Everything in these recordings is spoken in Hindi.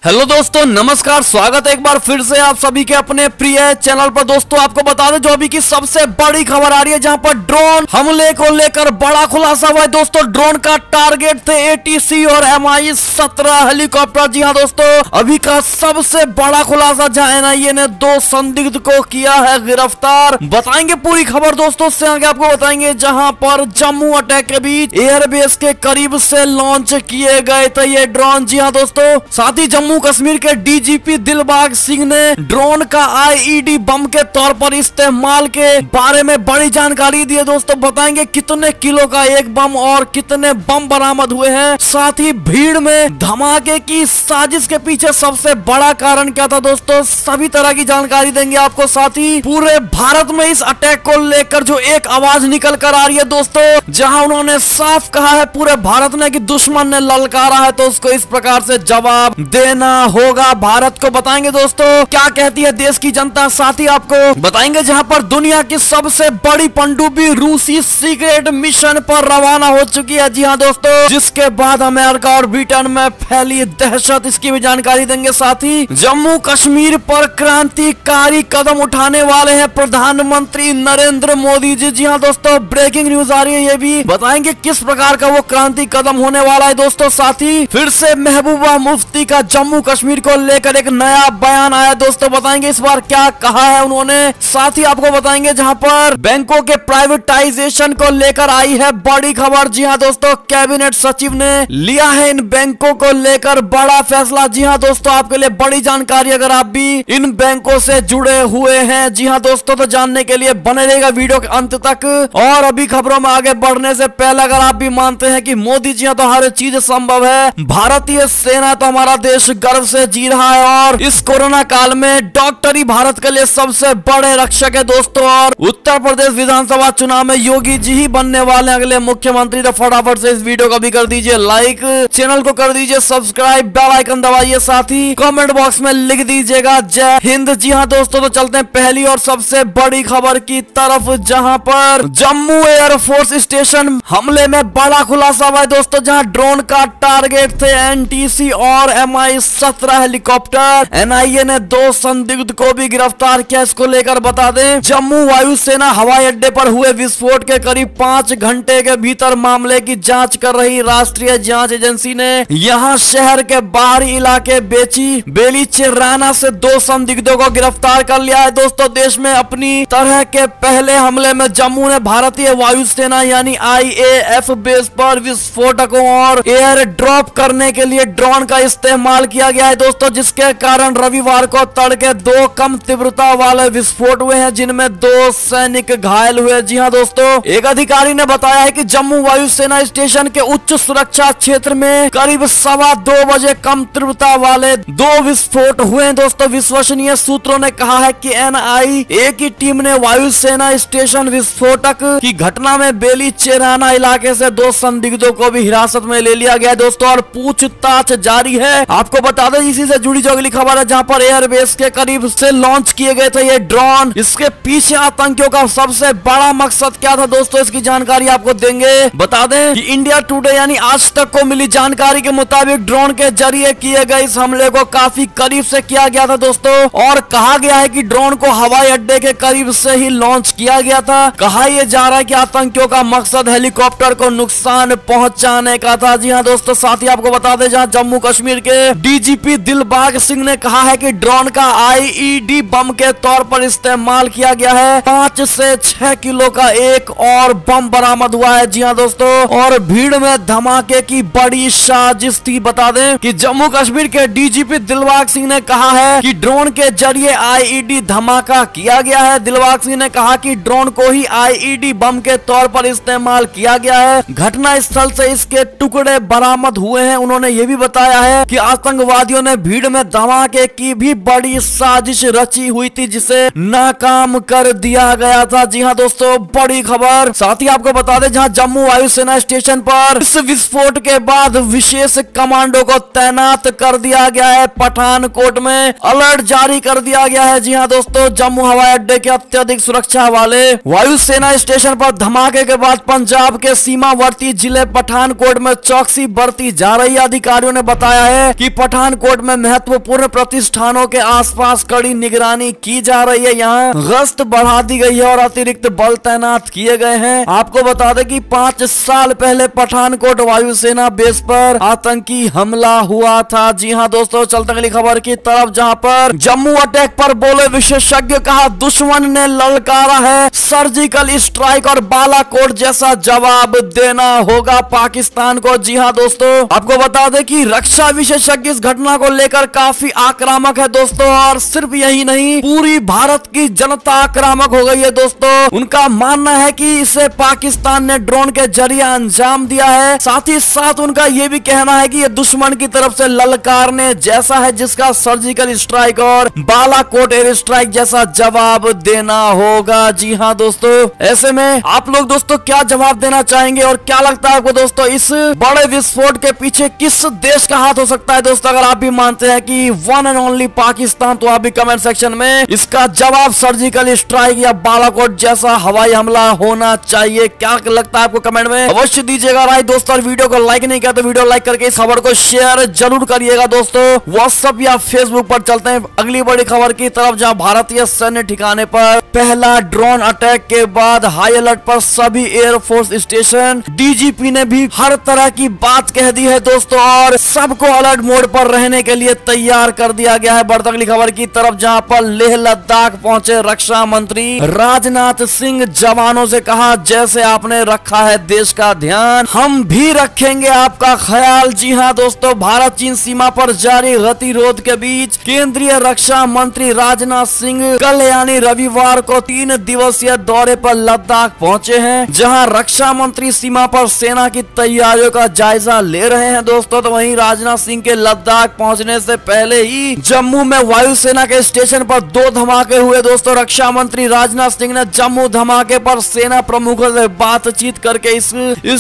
हेलो दोस्तों, नमस्कार। स्वागत है एक बार फिर से आप सभी के अपने प्रिय चैनल पर। दोस्तों आपको बता दें जो अभी की सबसे बड़ी खबर आ रही है, जहां पर ड्रोन हमले को लेकर बड़ा खुलासा हुआ है। दोस्तों ड्रोन का टारगेट थे ATC और Mi-17 हेलीकॉप्टर। जी हाँ दोस्तों, अभी का सबसे बड़ा खुलासा, जहां NIA ने 2 संदिग्ध को किया है गिरफ्तार। बताएंगे पूरी खबर दोस्तों, उससे आगे आपको बताएंगे जहां पर जम्मू अटैक के बीच एयरबेस के करीब से लॉन्च किए गए थे ये ड्रोन। जी हाँ दोस्तों, साथ ही जम्मू कश्मीर के DGP दिलबाग सिंह ने ड्रोन का IED बम के तौर पर इस्तेमाल के बारे में बड़ी जानकारी दी है। दोस्तों बताएंगे कितने किलो का एक बम और कितने बम बरामद हुए हैं, साथ ही भीड़ में धमाके की साजिश के पीछे सबसे बड़ा कारण क्या था। दोस्तों सभी तरह की जानकारी देंगे आपको। साथ ही पूरे भारत में इस अटैक को लेकर जो एक आवाज निकल कर आ रही है दोस्तों, जहां उन्होंने साफ कहा है पूरे भारत ने कि दुश्मन ने ललकारा है तो उसको इस प्रकार से जवाब देना होगा भारत को। बताएंगे दोस्तों क्या कहती है देश की जनता। साथ ही आपको बताएंगे जहां पर दुनिया की सबसे बड़ी पनडुब्बी रूसी सीक्रेट मिशन पर रवाना हो चुकी है। जी हां दोस्तों, जिसके बाद अमेरिका और ब्रिटेन में फैली दहशत, इसकी भी जानकारी देंगे। साथ ही जम्मू कश्मीर पर क्रांतिकारी कदम उठाने वाले हैं प्रधानमंत्री नरेंद्र मोदी जी। जी हां दोस्तों, ब्रेकिंग न्यूज आ रही है, ये भी बताएंगे किस प्रकार का वो क्रांति कदम होने वाला है दोस्तों। साथ ही फिर से महबूबा मुफ्ती का जम्मू कश्मीर को लेकर एक नया बयान आया दोस्तों, बताएंगे इस बार क्या कहा है उन्होंने। साथ ही आपको बताएंगे जहां पर बैंकों के प्राइवेटाइजेशन को लेकर आई है बड़ी खबर। जी हां दोस्तों, कैबिनेट सचिव ने लिया है इन बैंकों को लेकर बड़ा फैसला। जी हां दोस्तों, आपके लिए बड़ी जानकारी अगर आप भी इन बैंकों से जुड़े हुए हैं। जी हां दोस्तों, तो जानने के लिए बने रहेगा वीडियो के अंत तक। और अभी खबरों में आगे बढ़ने से पहले अगर आप भी मानते हैं कि मोदी जी तो हर चीज संभव है, भारतीय सेना तो हमारा देश गर्व से जी रहा है और इस कोरोना काल में डॉक्टर ही भारत के लिए सबसे बड़े रक्षक है दोस्तों। और उत्तर प्रदेश विधानसभा चुनाव में योगी जी ही बनने वाले अगले मुख्यमंत्री। तो फटाफट से इस वीडियो को भी कर दीजिए लाइक, चैनल को कर दीजिए सब्सक्राइब, बेल आइकन दबाइए, साथ ही कमेंट बॉक्स में लिख दीजिएगा जय हिंद। जी हाँ दोस्तों, तो चलते हैं पहली और सबसे बड़ी खबर की तरफ, जहां पर जम्मू एयरफोर्स स्टेशन हमले में बड़ा खुलासा हुआ है दोस्तों, जहां ड्रोन का टारगेट थे NTC और Mi-17 हेलीकॉप्टर। NIA ने 2 संदिग्ध को भी गिरफ्तार किया। इसको लेकर बता दें जम्मू वायुसेना हवाई अड्डे पर हुए विस्फोट के करीब 5 घंटे के भीतर मामले की जांच कर रही राष्ट्रीय जांच एजेंसी ने यहां शहर के बाहरी इलाके बेलीचेराना से 2 संदिग्धों को गिरफ्तार कर लिया है दोस्तों। देश में अपनी तरह के पहले हमले में जम्मू ने भारतीय वायुसेना यानी IAF बेस पर विस्फोटकों और एयर ड्रॉप करने के लिए ड्रोन का इस्तेमाल किया गया है दोस्तों, जिसके कारण रविवार को तड़के 2 कम तीव्रता वाले विस्फोट हुए हैं, जिनमें 2 सैनिक घायल हुए। जी हां दोस्तों, एक अधिकारी ने बताया है कि जम्मू वायुसेना स्टेशन के उच्च सुरक्षा क्षेत्र में करीब 2:15 बजे कम तीव्रता वाले 2 विस्फोट हुए हैं दोस्तों। विश्वसनीय सूत्रों ने कहा है कि NIA की टीम ने वायुसेना स्टेशन विस्फोटक की घटना में बेलीचेराना इलाके से 2 संदिग्धों को भी हिरासत में ले लिया गया दोस्तों और पूछताछ जारी है। आपको बता दें इसी से जुड़ी जो अगली खबर है, जहां पर एयरबेस के करीब से लॉन्च किए गए थे ये ड्रोन। इसके पीछे आतंकियों का सबसे बड़ा मकसद क्या था दोस्तों, इसकी जानकारी आपको देंगे। बता दें कि इंडिया टुडे यानी आज तक को मिली जानकारी के मुताबिक ड्रोन के जरिए किए गए इस हमले को काफी करीब से किया गया था दोस्तों, और कहा गया है कि ड्रोन को हवाई अड्डे के करीब से ही लॉन्च किया गया था। कहा यह जा रहा है कि आतंकियों का मकसद हेलीकॉप्टर को नुकसान पहुंचाने का था। जी हाँ दोस्तों, साथ ही आपको बता दें जहां जम्मू कश्मीर के DGP दिलबाग सिंह ने कहा है कि ड्रोन का IED बम के तौर पर इस्तेमाल किया गया है। 5 से 6 किलो का एक और बम बरामद हुआ है। जी हाँ दोस्तों, और भीड़ में धमाके की बड़ी साजिश थी। बता दें कि जम्मू कश्मीर के DGP दिलबाग सिंह ने कहा है कि ड्रोन के जरिए IED धमाका किया गया है। दिलबाग सिंह ने कहा कि ड्रोन को ही IED बम के तौर पर इस्तेमाल किया गया है। घटना स्थल से इसके टुकड़े बरामद हुए हैं। उन्होंने ये भी बताया है कि आतंकवादियों ने भीड़ में धमाके की भी बड़ी साजिश रची हुई थी, जिसे नाकाम कर दिया गया था। जी हाँ दोस्तों, बड़ी खबर। साथ ही आपको बता दें जहां जम्मू वायुसेना स्टेशन पर इस विस्फोट के बाद विशेष कमांडो को तैनात कर दिया गया है। पठानकोट में अलर्ट जारी कर दिया गया है। जी हाँ दोस्तों, जम्मू हवाई अड्डे के अत्यधिक सुरक्षा वाले वायुसेना स्टेशन पर धमाके के बाद पंजाब के सीमावर्ती जिले पठानकोट में चौकसी बरती जा रही है। अधिकारियों ने बताया है कि पठानकोट में महत्वपूर्ण प्रतिष्ठानों के आसपास कड़ी निगरानी की जा रही है। यहाँ गश्त बढ़ा दी गई है और अतिरिक्त बल तैनात किए गए हैं। आपको बता दें कि 5 साल पहले पठानकोट वायुसेना बेस पर आतंकी हमला हुआ था। जी हाँ दोस्तों, चलते अगली खबर की तरफ, जहाँ पर जम्मू अटैक पर बोले विशेषज्ञ, कहा दुश्मन ने ललकारा है सर्जिकल स्ट्राइक और बालाकोट जैसा जवाब देना होगा पाकिस्तान को। जी हाँ दोस्तों, आपको बता दें कि रक्षा विशेषज्ञ इस घटना को लेकर काफी आक्रामक है दोस्तों, और सिर्फ यही नहीं, पूरी भारत की जनता आक्रामक हो गई है दोस्तों। उनका मानना है कि इसे पाकिस्तान ने ड्रोन के जरिए अंजाम दिया है। साथ ही साथ उनका यह भी कहना है कि यह दुश्मन की तरफ से ललकारने जैसा है, जिसका सर्जिकल स्ट्राइक और बालाकोट एयर स्ट्राइक जैसा जवाब देना होगा। जी हाँ दोस्तों, ऐसे में आप लोग दोस्तों क्या जवाब देना चाहेंगे और क्या लगता है आपको दोस्तों, इस बड़े विस्फोट के पीछे किस देश का हाथ हो सकता है दोस्तों? अगर आप भी मानते हैं कि वन एंड ओनली पाकिस्तान, तो आप भी कमेंट सेक्शन में इसका जवाब सर्जिकल स्ट्राइक या बालाकोट जैसा हवाई हमला होना चाहिए। क्या लगता है आपको कमेंट में अवश्य दीजिएगा राय दोस्तों। और वीडियो को लाइक नहीं किया तो वीडियो लाइक करके इस खबर को शेयर जरूर करिएगा दोस्तों। व्हाट्सएप या फेसबुक पर चलते हैं अगली बड़ी खबर की तरफ, जहां भारतीय सैन्य ठिकाने पर पहला ड्रोन अटैक के बाद हाई अलर्ट पर सभी एयरफोर्स स्टेशन। डीजीपी ने भी हर तरह की बात कह दी है दोस्तों, और सबको अलर्ट मोड पर रहने के लिए तैयार कर दिया गया है। बढ़ती अगली खबर की तरफ, जहां पर लेह लद्दाख पहुंचे रक्षा मंत्री राजनाथ सिंह, जवानों से कहा जैसे आपने रखा है देश का ध्यान, हम भी रखेंगे आपका ख्याल। जी हाँ दोस्तों, भारत चीन सीमा पर जारी गतिरोध के बीच केंद्रीय रक्षा मंत्री राजनाथ सिंह कल यानी रविवार को 3 दिवसीय दौरे पर लद्दाख पहुंचे हैं, जहां रक्षा मंत्री सीमा पर सेना की तैयारियों का जायजा ले रहे हैं दोस्तों। तो वहीं राजनाथ सिंह के लद्दाख पहुंचने से पहले ही जम्मू में वायुसेना के स्टेशन पर 2 धमाके हुए दोस्तों। रक्षा मंत्री राजनाथ सिंह ने जम्मू धमाके पर सेना प्रमुखों से बातचीत करके इस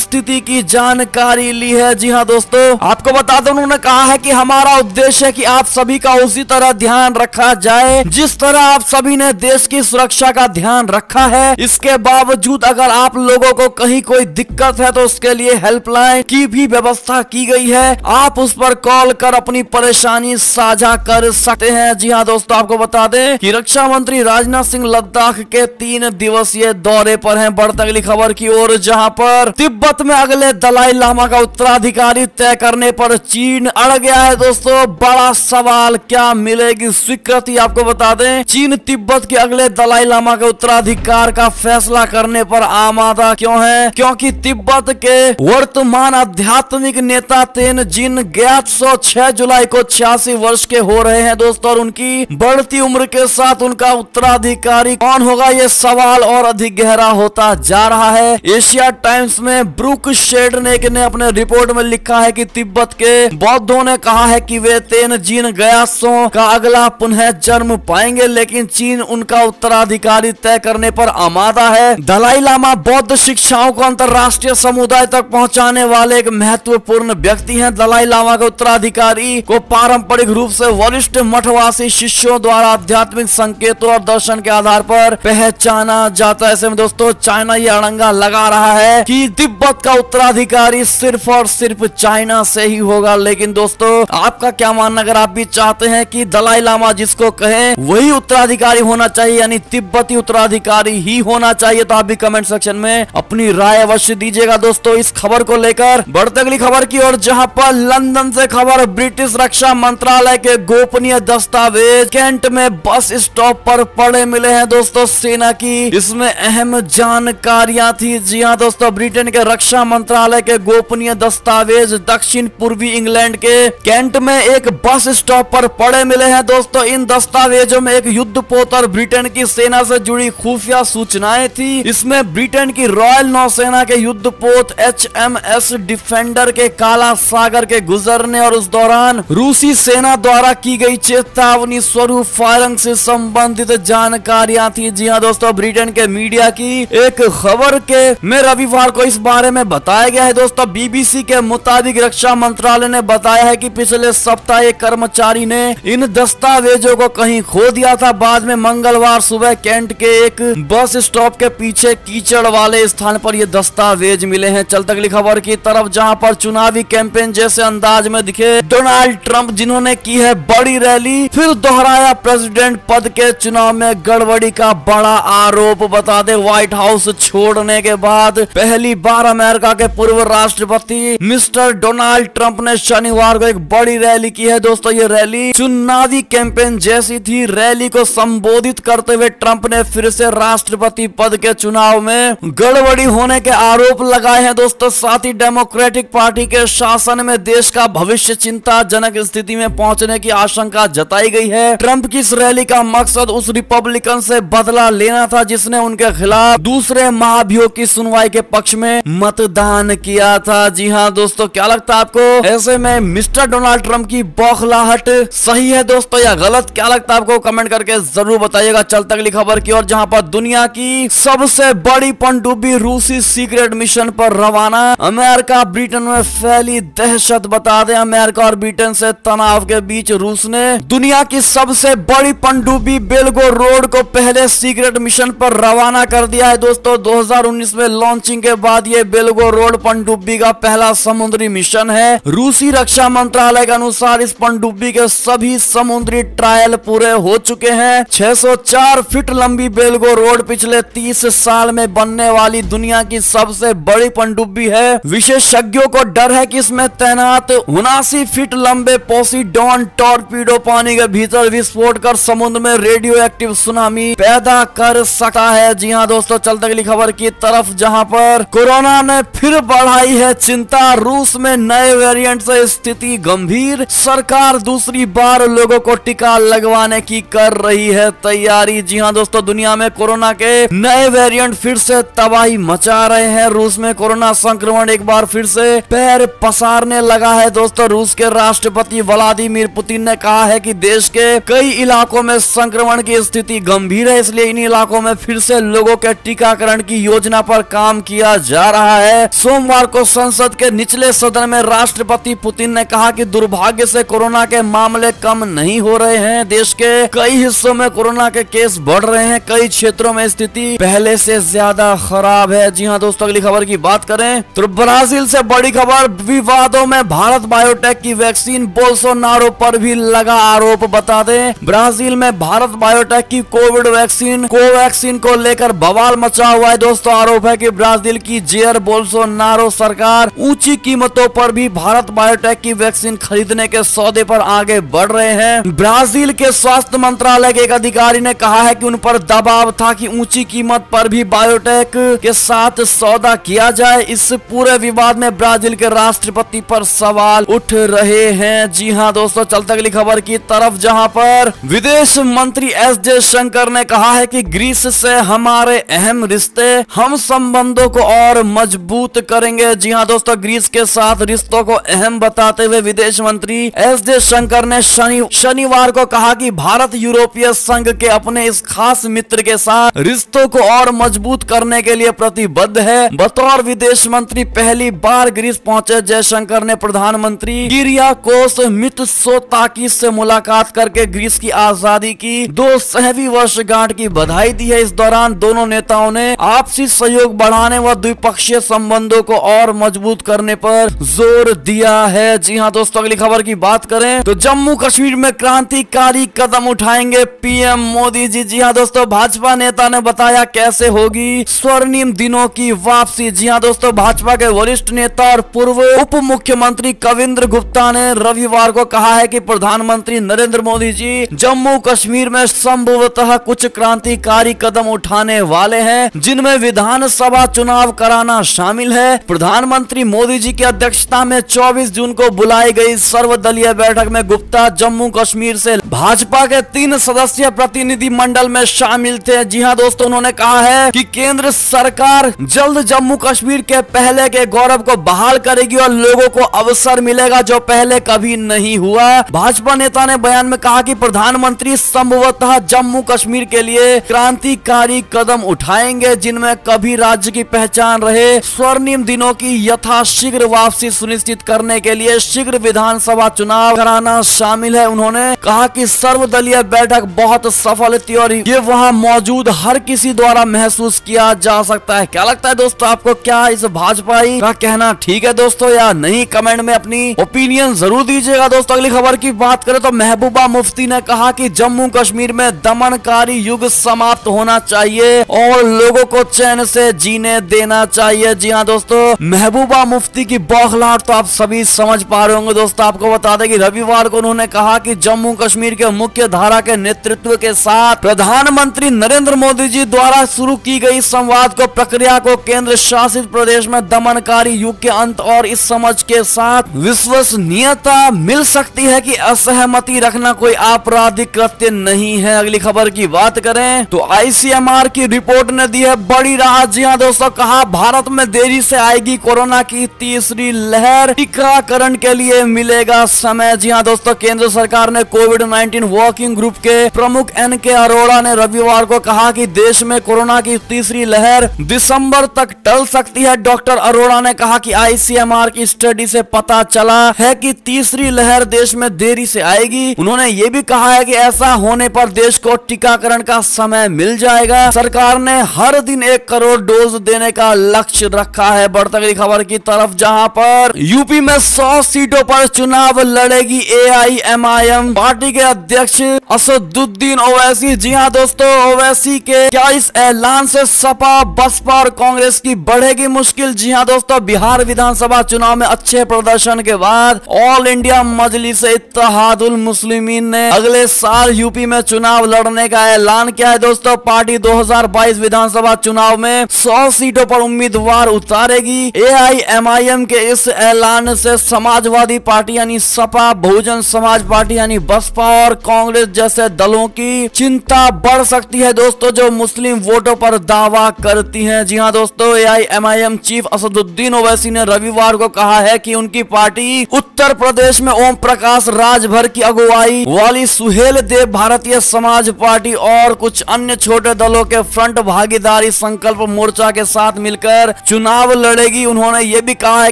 स्थिति की जानकारी ली है। जी हाँ दोस्तों, आपको बता दें, उन्होंने कहा है कि हमारा उद्देश्य है कि आप सभी का उसी तरह ध्यान रखा जाए जिस तरह आप सभी ने देश की सुरक्षा का ध्यान रखा है। इसके बावजूद अगर आप लोगों को कहीं कोई दिक्कत है तो उसके लिए हेल्पलाइन की भी व्यवस्था की गई है, आप उस पर कॉल कर अपनी परेशानी साझा कर सकते हैं। जी हाँ दोस्तों, आपको बता दें कि रक्षा मंत्री राजनाथ सिंह लद्दाख के 3 दिवसीय दौरे पर हैं। बढ़ती अगली खबर की ओर, जहां पर तिब्बत में अगले दलाई लामा का उत्तराधिकारी तय करने पर चीन अड़ गया है दोस्तों। बड़ा सवाल, क्या मिलेगी स्वीकृति? आपको बता दें, चीन तिब्बत के अगले दलाई लामा के उत्तराधिकार का फैसला करने पर आमादा क्यों है? क्योंकि तिब्बत के वर्तमान आध्यात्मिक नेता तेनजिन ग्यात्सो 6 जुलाई को 86 वर्ष के हो रहे हैं दोस्तों, और उनकी बढ़ती उम्र के साथ उनका उत्तराधिकारी कौन होगा, ये सवाल और अधिक गहरा होता जा रहा है। एशिया टाइम्स में ब्रूक शेडनेक ने अपने रिपोर्ट में लिखा है कि तिब्बत के बौद्धों ने कहा है कि वे तेनजिन ग्यात्सो का अगला पुनः जन्म पाएंगे, लेकिन चीन उनका उत्तराधिकारी तय करने पर आमादा है। दलाई लामा बौद्ध शिक्षाओं को अंतरराष्ट्रीय समुदाय तक पहुंचाने वाले एक महत्वपूर्ण व्यक्ति हैं। दलाई लामा के उत्तराधिकारी को पारंपरिक रूप से वरिष्ठ मठवासी शिष्यों द्वारा आध्यात्मिक संकेतों और दर्शन के आधार पर पहचाना जाता है। ऐसे में दोस्तों, चाइना ये अड़ंगा लगा रहा है कि तिब्बत का उत्तराधिकारी सिर्फ और सिर्फ चाइना से ही होगा। लेकिन दोस्तों, आपका क्या मानना? अगर आप भी चाहते हैं कि दलाई लामा जिसको कहें वही उत्तराधिकारी होना चाहिए, यानी तिब्बती उत्तराधिकारी ही होना चाहिए, तो आप भी कमेंट सेक्शन में अपनी राय अवश्य दीजिएगा दोस्तों इस खबर को लेकर। बढ़ते अगली खबर की ओर, जहां पर लंदन से खबर, ब्रिटिश रक्षा मंत्रालय के गोपनीय दस्तावेज कैंट में बस स्टॉप पर पड़े मिले हैं दोस्तों सेना की। इसमें अहम जानकारियां थी। जी हाँ दोस्तों, ब्रिटेन के रक्षा मंत्रालय के गोपनीय दस्तावेज दक्षिण पूर्वी इंग्लैंड के कैंट में एक बस स्टॉप पर पड़े मिले हैं दोस्तों। इन दस्तावेजों में एक युद्धपोत और ब्रिटेन की सेना से जुड़ी खुफिया सूचनाएं थी। इसमें ब्रिटेन की रॉयल नौसेना के युद्धपोत HMS डिफेंडर के काला सागर के गुजरने और उस दौरान रूसी सेना द्वारा की गई चेतावनी स्वरूप फायरिंग से संबंधित जानकारियां थी। जी हाँ दोस्तों, ब्रिटेन के मीडिया की एक खबर के में रविवार को इस बारे में बताया गया है दोस्तों। BBC के मुताबिक रक्षा मंत्रालय ने बताया है कि पिछले सप्ताह एक कर्मचारी ने इन दस्तावेजों को कहीं खो दिया था। बाद में मंगलवार सुबह कैंट के एक बस स्टॉप के पीछे कीचड़ वाले स्थान पर ये दस्तावेज मिले हैं। चलते अगली खबर की तरफ, जहां पर चुनावी कैंपेन जैसे अंदाज में दिखे डोनाल्ड ट्रंप जिन्होंने की है बड़ी रैली, फिर दोहराया प्रेसिडेंट पद के चुनाव में गड़बड़ी का बड़ा आरोप। बता दे व्हाइट हाउस छोड़ने के बाद पहली बार अमेरिका के पूर्व राष्ट्रपति मिस्टर डोनाल्ड ट्रंप ने शनिवार को एक बड़ी रैली की है। दोस्तों ये रैली चुनावी कैंपेन जैसी थी। रैली को संबोधित करते हुए ट्रंप ने फिर से राष्ट्रपति पद के चुनाव में गड़बड़ी होने के आरोप लगाए हैं। दोस्तों साथ ही डेमोक्रेटिक पार्टी के शासन में देश का भविष्य चिंताजनक स्थिति में पहुंचने की आशंका जताई गई है। ट्रंप की इस रैली का मकसद उस रिपब्लिकन से बदला लेना था जिसने उनके खिलाफ दूसरे महाभियोग की सुनवाई के पक्ष में मतदान किया था। जी हाँ दोस्तों, क्या लगता है आपको ऐसे में मिस्टर डोनाल्ड ट्रंप की बौखलाहट सही है दोस्तों या गलत? क्या लगता है आपको कमेंट करके जरूर बताइएगा। चलते अगली खबर की ओर, जहां पर दुनिया की सबसे बड़ी पनडुब्बी रूसी सीक्रेट मिशन पर रवाना। अमेरिका ब्रिटेन में फैली दहशत। बता दें अमेरिका और ब्रिटेन से तनाव के बीच रूस ने दुनिया की सबसे बड़ी पनडुब्बी बेलगोरोड को पहले सीक्रेट मिशन पर रवाना कर दिया है। दोस्तों 2019 में लॉन्चिंग के बाद ये बेलगोरोड पनडुब्बी का पहला समुद्री मिशन है। रूसी रक्षा मंत्रालय के अनुसार इस पनडुब्बी के सभी समुद्री ट्रायल पूरे हो चुके हैं। 604 फीट लंबी बेलगोरोड पिछले 30 साल में बनने वाली दुनिया की सबसे बड़ी पनडुब्बी है। विशेषज्ञों को डर है कि इसमें तैनात 79 फीट लंबे पोसीडॉन टॉर्पीडो पानी के भीतर विस्फोट कर समुद्र में रेडियो एक्टिव सुनामी पैदा कर सकता है। जी हाँ दोस्तों, चलते अगली खबर की तरफ, जहां पर कोरोना ने फिर बढ़ाई है चिंता। रूस में नए वेरिएंट से स्थिति गंभीर। सरकार दूसरी बार लोगों को टीका लगवाने की कर रही है तैयारी। जी हाँ दोस्तों, दुनिया में कोरोना के नए वेरिएंट फिर से तबाही मचा रहे हैं। रूस में कोरोना संक्रमण एक बार फिर से पैर पसारने लगा है। दोस्तों रूस के राष्ट्रपति व्लादिमीर पुतिन ने कहा है कि देश के कई इलाकों में संक्रमण की स्थिति गंभीर है, इसलिए इन इलाकों में फिर से लोगों के टीकाकरण की योजना पर काम किया जा रहा है। सोमवार को संसद के निचले सदन में राष्ट्रपति पुतिन ने कहा कि दुर्भाग्य से कोरोना के मामले कम नहीं हो रहे हैं। देश के कई हिस्सों में कोरोना के केस बढ़ रहे हैं। कई क्षेत्रों में स्थिति पहले से ज्यादा खराब है। जी हाँ दोस्तों, अगली खबर की बात करें तो ब्राजील से बड़ी खबर। विवादों में भारत बायोटेक की वैक्सीन, बोल्सोनारो पर भी लगा आरोप। बता दें ब्राजील में भारत बायोटेक की कोविड वैक्सीन कोवैक्सीन को लेकर बवाल मचा हुआ है। दोस्तों आरोप है कि ब्राजील की जेयर बोल्सोनारो सरकार ऊंची कीमतों पर भी भारत बायोटेक की वैक्सीन खरीदने के सौदे पर आगे बढ़ रहे हैं। ब्राजील के स्वास्थ्य मंत्रालय के एक अधिकारी ने कहा है कि उन पर दबाव था कि ऊंची कीमत पर भी बायोटेक के साथ सौदा किया जाए। इस पूरे विवाद में ब्राजील के राष्ट्रपति पर सवाल उठ रहे हैं। जी हाँ दोस्तों, चलते अगली खबर की तरफ, जहां पर विदेश मंत्री एस जयशंकर ने कहा है कि ग्रीस से हमारे अहम रिश्ते, हम संबंधों को और मजबूत करेंगे। जी हाँ दोस्तों, ग्रीस के साथ रिश्तों को अहम बताते हुए विदेश मंत्री एस जयशंकर ने शनिवार को कहा कि भारत यूरोपीय संघ के अपने इस खास मित्र के साथ रिश्तों को और मजबूत करने के लिए प्रतिबद्ध है। बतौर विदेश मंत्री पहली बार ग्रीस पहुंचे जयशंकर ने प्रधानमंत्री किरियाकोस मित्सोताकिस से मुलाकात करके ग्रीस की आजादी की 200वीं वर्षगांठ की बधाई दी है। इस दौरान दोनों नेताओं ने आपसी सहयोग बढ़ाने व द्विपक्षीय संबंधों को और मजबूत करने पर जोर दिया है। जी हाँ दोस्तों, अगली खबर की बात करें तो जम्मू कश्मीर में क्रांतिकारी कदम उठाएंगे पीएम मोदी जी। जी हाँ दोस्तों, भाजपा नेता ने बताया कैसे होगी स्वर्णिम दिनों की वापसी। जी हाँ दोस्तों, भाजपा के वरिष्ठ नेता और पूर्व उप मुख्यमंत्री कविंद्र गुप्ता ने रविवार को कहा है कि प्रधानमंत्री नरेंद्र मोदी जी जम्मू कश्मीर में संभवतः कुछ क्रांतिकारी कदम उठाने वाले हैं, जिनमें विधानसभा चुनाव कराना शामिल है। प्रधानमंत्री मोदी जी की अध्यक्षता में 24 जून को बुलाई गई सर्वदलीय बैठक में गुप्ता जम्मू कश्मीर से भाजपा के 3 सदस्यीय प्रतिनिधि मंडल में शामिल थे। जी हाँ दोस्तों, उन्होंने कहा है कि केंद्र सरकार जल्द जम्मू कश्मीर के पहले के गौरव को बहाल करेगी और लोगों को अवसर मिलेगा जो पहले कभी नहीं हुआ। भाजपा नेता ने बयान में कहा कि प्रधानमंत्री संभवतः जम्मू कश्मीर के लिए क्रांतिकारी कदम उठाएंगे, जिनमें कभी राज्य की पहचान रहे स्वर्णिम दिनों की यथाशीघ्र वापसी सुनिश्चित करने के लिए शीघ्र विधानसभा चुनाव कराना शामिल है। उन्होंने कहा कि सर्वदलीय बैठक बहुत सफल थी और ये वहां मौजूद हर किसी द्वारा महसूस किया जा सकता है। क्या लगता है दोस्तों आपको, क्या इस भाजपाई का कहना ठीक है दोस्तों या नहीं? कमेंट में अपनी ओपिनियन रिएक्शन जरूर दीजिएगा दोस्तों। अगली खबर की बात करें तो महबूबा मुफ्ती ने कहा कि जम्मू कश्मीर में दमनकारी युग समाप्त होना चाहिए और लोगों को चैन से जीने देना चाहिए। जी हाँ दोस्तों, महबूबा मुफ्ती की बौखलाहट तो आप सभी समझ पा रहे होंगे दोस्तों। आपको बता दें कि रविवार को उन्होंने कहा कि जम्मू कश्मीर के मुख्य धारा के नेतृत्व के साथ प्रधानमंत्री नरेंद्र मोदी जी द्वारा शुरू की गई संवाद को प्रक्रिया को केंद्र शासित प्रदेश में दमनकारी युग के अंत और इस समझ के साथ विश्वसनीयता मिल सकती है कि असहमति रखना कोई आपराधिक कृत्य नहीं है। अगली खबर की बात करें तो ICMR की रिपोर्ट ने दी है बड़ी राहत। जी हाँ दोस्तों, कहा भारत में देरी से आएगी कोरोना की तीसरी लहर, टीकाकरण के लिए मिलेगा समय। जी हाँ दोस्तों, केंद्र सरकार ने कोविड-19 वर्किंग ग्रुप के प्रमुख NK अरोड़ा ने रविवार को कहा कि देश में कोरोना की तीसरी लहर दिसंबर तक टल सकती है। डॉक्टर अरोड़ा ने कहा कि ICMR की स्टडी से पता चला है कि तीसरी लहर देश में देरी से आएगी। उन्होंने ये भी कहा है कि ऐसा होने पर देश को टीकाकरण का समय मिल जाएगा। सरकार ने हर दिन 1 करोड़ डोज देने का लक्ष्य रखा है। बढ़ते अगली खबर की तरफ, जहां पर यूपी में 100 सीटों पर चुनाव लड़ेगी AIMIM पार्टी के अध्यक्ष असदुद्दीन ओवैसी। जी हाँ दोस्तों, ओवैसी के क्या इस ऐलान से सपा, बसपा और कांग्रेस की बढ़ेगी मुश्किल। जी हाँ दोस्तों, बिहार विधानसभा चुनाव में अच्छे प्रदर्शन के बाद ऑल इंडिया मजलिस इत्तेहादुल मुस्लिमीन ने अगले साल यूपी में चुनाव लड़ने का ऐलान किया है दोस्तों। पार्टी 2022 विधानसभा चुनाव में 100 सीटों पर उम्मीदवार उतारेगी। AIMIM के इस ऐलान से समाजवादी पार्टी यानी सपा, बहुजन समाज पार्टी यानी बसपा और कांग्रेस जैसे दलों की चिंता बढ़ सकती है दोस्तों, जो मुस्लिम वोटों पर दावा करती हैं। जी हाँ दोस्तों, AIMIM चीफ असदुद्दीन ओवैसी ने रविवार को कहा है कि उनकी पार्टी उत्तर प्रदेश में ओम प्रकाश राजभर की अगुवाई वाली सुहेल देव भारतीय समाज पार्टी और कुछ अन्य छोटे दलों के फ्रंट भागीदारी संकल्प मोर्चा के साथ मिलकर चुनाव लड़ेगी। उन्होंने ये भी कहा है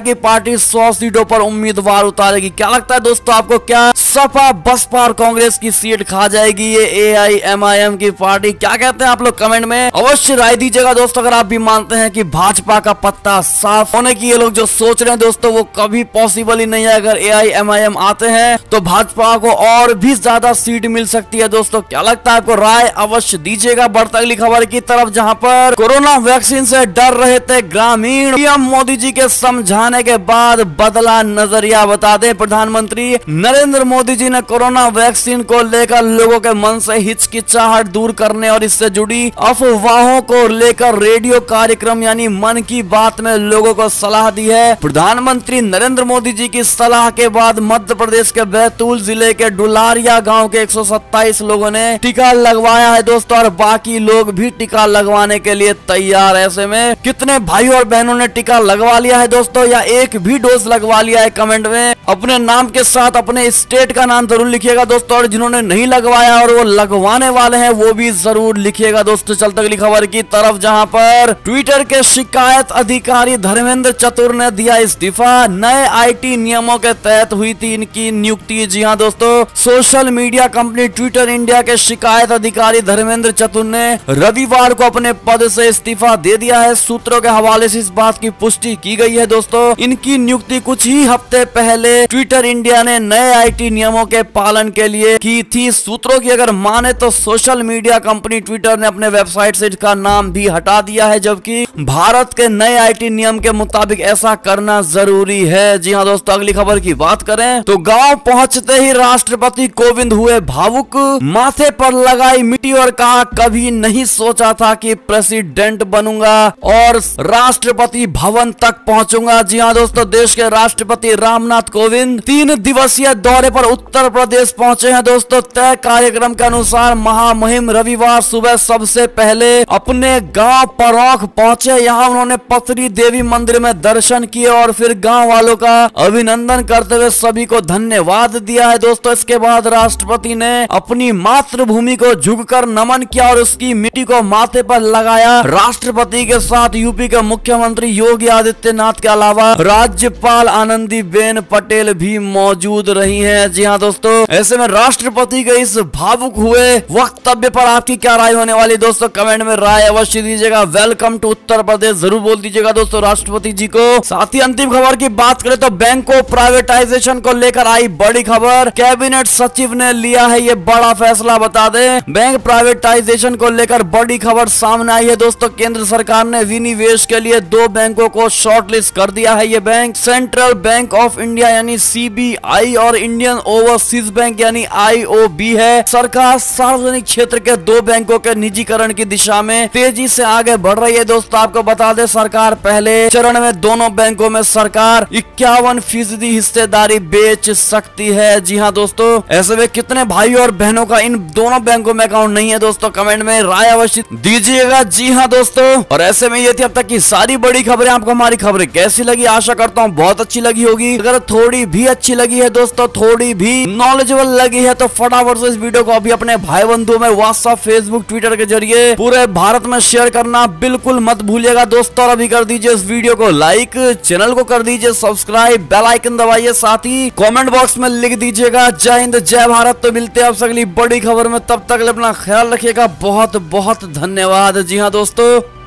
कि पार्टी 100 सीटों पर उम्मीदवार उतारेगी। क्या लगता है दोस्तों आपको, क्या सपा, बसपा और कांग्रेस की सीट खा जाएगी ये AIMIM की पार्टी? क्या कहते हैं आप लोग कमेंट में अवश्य राय दीजिएगा दोस्तों। अगर आप भी मानते हैं कि भाजपा का पत्ता साफ होने की ये लोग जो सोच रहे हैं दोस्तों वो कभी पॉसिबल ही नहीं है। अगर AIMIM आते हैं तो भाजपा को और भी ज्यादा सीट मिल सकती है दोस्तों। क्या लगता है आपको, राय अवश्य दीजिएगा। बढ़ते अगली खबर की तरफ, जहां पर कोरोना वैक्सीन से डर रहे थे ग्रामीण, पीएम मोदी जी के समझाने के बाद बदला नजरिया। बता दें, प्रधानमंत्री नरेंद्र मोदी जी ने कोरोना वैक्सीन को लेकर लोगों के मन से हिचकिचाहट दूर करने और इससे जुड़ी अफवाहों को लेकर रेडियो कार्यक्रम यानी मन की बात में लोगों को सलाह दी है। प्रधानमंत्री नरेंद्र मोदी जी की सलाह के बाद मध्य प्रदेश के बैतूल जिले के डुलारिया गांव के 127 लोगों ने टीका लगवाया है दोस्तों, और बाकी लोग भी टीका लगवाने के लिए तैयार। ऐसे में कितने भाई और बहनों ने टीका लगवा लिया है दोस्तों, या एक भी डोज लगवा लिया है? कमेंट में अपने नाम के साथ अपने स्टेट का नाम जरूर लिखिएगा दोस्तों, और जिन्होंने नहीं लगवाया और वो लगवाने वाले हैं वो भी जरूर लिखिएगा दोस्तों। चलते अगली खबर की तरफ, जहां पर ट्विटर के शिकायत अधिकारी धर्मेंद्र चतुर ने दिया इस्तीफा। नए IT नियमों के तहत हुई थी इनकी नियुक्ति। जी हाँ दोस्तों, social media company Twitter India के शिकायत अधिकारी धर्मेंद्र चतुर ने रविवार को अपने पद से इस्तीफा दे दिया है। सूत्रों के हवाले से इस बात की पुष्टि की गई है दोस्तों। इनकी नियुक्ति कुछ ही हफ्ते पहले ट्विटर इंडिया ने नए IT नियमों के पालन के लिए की थी। सूत्रों की अगर माने तो सोशल मीडिया कंपनी ट्विटर ने अपने वेबसाइट से इसका नाम भी हटा दिया है, जबकि भारत के नए IT नियम के मुताबिक ऐसा करना जरूरी है। जी हाँ दोस्तों, अगली खबर की बात करें तो गांव पहुंचते ही राष्ट्रपति कोविंद हुए भावुक, माथे पर लगाई मिट्टी और कहा कभी नहीं सोचा था कि प्रेसिडेंट बनूंगा और राष्ट्रपति भवन तक पहुंचूंगा। जी हाँ दोस्तों, देश के राष्ट्रपति रामनाथ कोविंद 3 दिवसीय दौरे पर उत्तर प्रदेश पहुंचे हैं दोस्तों। तय कार्यक्रम के अनुसार महामहिम रविवार सुबह सबसे पहले अपने गांव परौख पहुंचे। यहां उन्होंने पथरी देवी मंदिर में दर्शन किए और फिर गांव वालों का अभिनंदन करते हुए सभी को धन्यवाद दिया है दोस्तों। इसके बाद राष्ट्रपति ने अपनी मातृभूमि को झुककर नमन किया और उसकी मिट्टी को माथे पर लगाया। राष्ट्रपति के साथ यूपी के मुख्यमंत्री योगी आदित्यनाथ के अलावा राज्यपाल आनंदीबेन पटेल भी मौजूद रही हैं। जी हाँ दोस्तों, ऐसे में राष्ट्रपति के इस भावुक हुए वक्तव्य पर आपकी क्या राय होने वाली दोस्तों? कमेंट में राय अवश्य दीजिएगा। वेलकम टू उत्तर प्रदेश जरूर बोल दीजिएगा दोस्तों राष्ट्रपति जी को। साथ ही अंतिम खबर की बात करें तो बैंक को प्राइवेट प्राइवेटाइजेशन को लेकर आई बड़ी खबर, कैबिनेट सचिव ने लिया है ये बड़ा फैसला। बता दें बैंक प्राइवेटाइजेशन को लेकर बड़ी खबर सामने आई है दोस्तों। केंद्र सरकार ने विनिवेश के लिए 2 बैंकों को शॉर्टलिस्ट कर दिया है। ये bank central bank of India यानी CBI और इंडियन ओवरसीज बैंक यानी IOB है। सरकार सार्वजनिक क्षेत्र के 2 बैंकों के निजीकरण की दिशा में तेजी से आगे बढ़ रही है दोस्तों। आपको बता दें सरकार पहले चरण में दोनों बैंकों में सरकार 51% हिस्सेदारी बेच सकती है। जी हाँ दोस्तों, ऐसे में कितने भाई और बहनों का इन दोनों बैंकों में अकाउंट नहीं है दोस्तों, कमेंट में राय अवश्य दीजिएगा। जी हाँ दोस्तों, और ऐसे में ये थी अब तक की सारी बड़ी खबरें। आपको हमारी खबरें कैसी लगी? आशा करता हूँ बहुत अच्छी लगी होगी। अगर थोड़ी भी अच्छी लगी है दोस्तों, थोड़ी भी नॉलेजेबल लगी है तो फटाफट से इस वीडियो को अभी अपने भाई बंधुओं में व्हाट्सएप, फेसबुक, ट्विटर के जरिए पूरे भारत में शेयर करना बिल्कुल मत भूलिएगा दोस्तों। और अभी कर दीजिए इस वीडियो को लाइक, चैनल को कर दीजिए सब्सक्राइब, बेल आइकन दबाइए, साथ ही कमेंट बॉक्स में लिख दीजिएगा जय हिंद जय भारत। तो मिलते हैं आपसे अगली बड़ी खबर में, तब तक अपना ख्याल रखिएगा। बहुत बहुत धन्यवाद। जी हाँ दोस्तों।